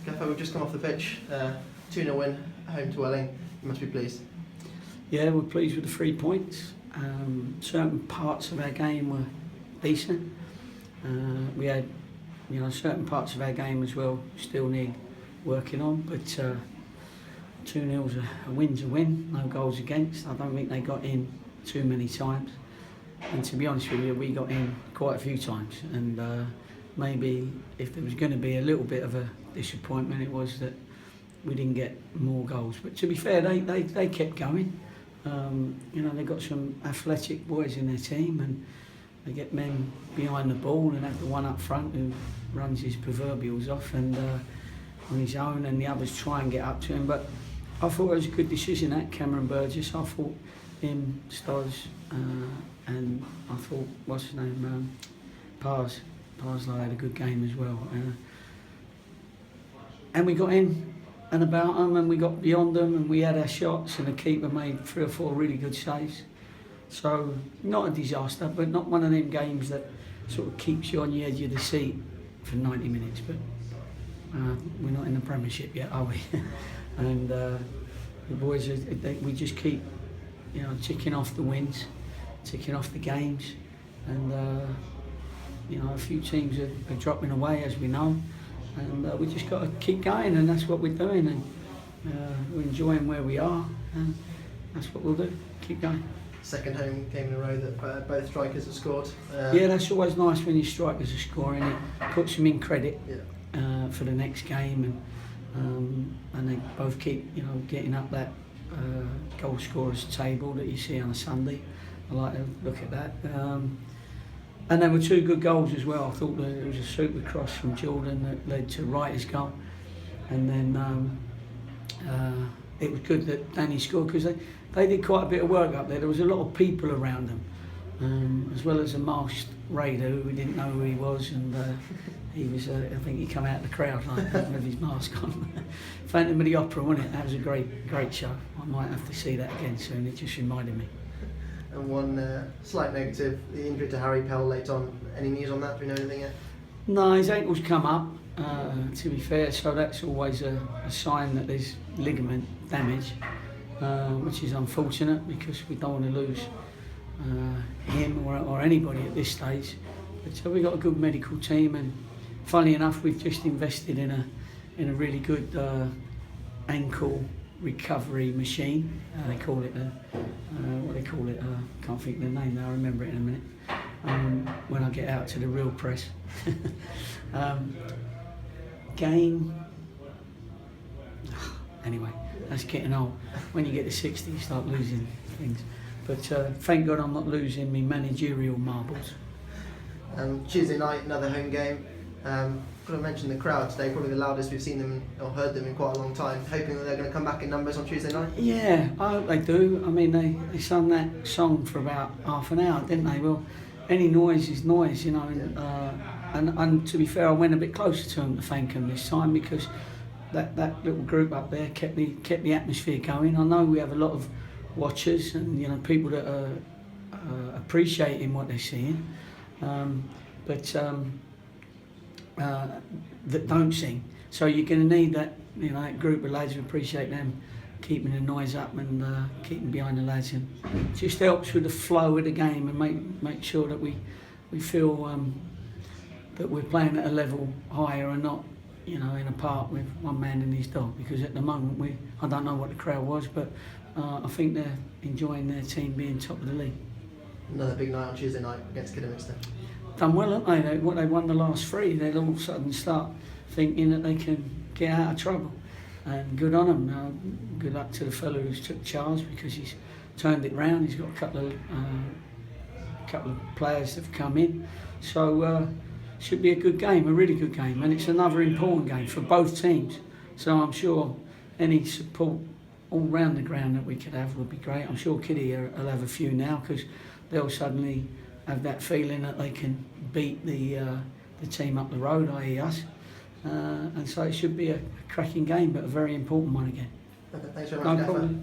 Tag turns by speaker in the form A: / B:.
A: Gaffer, we've just come off the pitch, 2-0 win, home to Welling. You must be pleased.
B: Yeah, we're pleased with the 3 points. Certain parts of our game were decent. We had, certain parts of our game as well still need working on, but 2-0's a win's a win, no goals against. I don't think they got in too many times. And to be honest with you, we got in quite a few times. And maybe if there was going to be a little bit of a disappointment, it was that we didn't get more goals. But to be fair, they kept going. They've got some athletic boys in their team, and they get men behind the ball and have the one up front who runs his proverbials off and on his own, and the others try and get up to him. But I thought it was a good decision, that Cameron Burgess. I thought him, Stoz, and I thought, what's his name, Parslow had a good game as well. And we got in and about them, and we got beyond them, and we had our shots, and the keeper made 3 or 4 really good saves. So not a disaster, but not one of them games that sort of keeps you on the edge of the seat for 90 minutes. But we're not in the Premiership yet, are we? And the boys, we just keep, ticking off the wins, ticking off the games, and a few teams are dropping away, as we know. And we just got to keep going, and that's what we're doing, and we're enjoying where we are, and that's what we'll do, keep going.
A: Second home game in a row that both strikers have scored.
B: Yeah, that's always nice when your strikers are scoring. It puts them in credit for the next game, and they both keep getting up that goal scorers table that you see on a Sunday. I like to look at that. And there were 2 good goals as well. I thought there was a super cross from Jordan that led to Wright's goal. And then it was good that Danny scored, because they did quite a bit of work up there. There was a lot of people around them, as well as a masked raider who we didn't know who he was. And he was, I think he come out of the crowd like that with his mask on. Phantom of the Opera, wasn't it? That was a great show. I might have to see that again soon. It just reminded me.
A: And one slight negative, the injury to Harry Pell late on. Any news on that? Do we know anything yet?
B: No, his ankle's come up, to be fair, so that's always a sign that there's ligament damage, which is unfortunate, because we don't want to lose him or anybody at this stage. But we've got a good medical team, and funnily enough, we've just invested in a really good ankle recovery machine. They call it can't think of the name now, I'll remember it in a minute when I get out to the real press. Anyway, that's getting old. When you get to 60 you start losing things, but thank God I'm not losing me managerial marbles.
A: Tuesday night, another home game. Got to mention the crowd today, probably the loudest we've seen them or heard them in quite a long time. Hoping that they're going to come back in numbers on Tuesday night. Yeah,
B: I hope they do. I mean, they sung that song for about half an hour, didn't they? Well, any noise is noise, and to be fair, I went a bit closer to them to thank them this time, because that little group up there kept the atmosphere going. I know we have a lot of watchers and people that are appreciating what they're seeing, but that don't sing. So you're going to need that group of lads who appreciate them keeping the noise up and keeping behind the lads, and it just helps with the flow of the game and make sure that we feel that we're playing at a level higher and not in a park with one man and his dog, because at the moment I don't know what the crowd was, but I think they're enjoying their team being top of the league.
A: Another big night on Tuesday night against Kidderminster.
B: Done well, haven't they? They won the last 3. They'll all of a sudden start thinking that they can get out of trouble, and good on them. Good luck to the fellow who's took charge, because he's turned it round. He's got a couple of players that have come in, so should be a good game, a really good game, and it's another important game for both teams. So I'm sure any support all round the ground that we could have would be great. I'm sure Kitty will have a few now, because they'll suddenly have that feeling that they can beat the team up the road, i.e. us. And so it should be a cracking game, but a very important one again.
A: Okay, thanks very much,
B: No problem.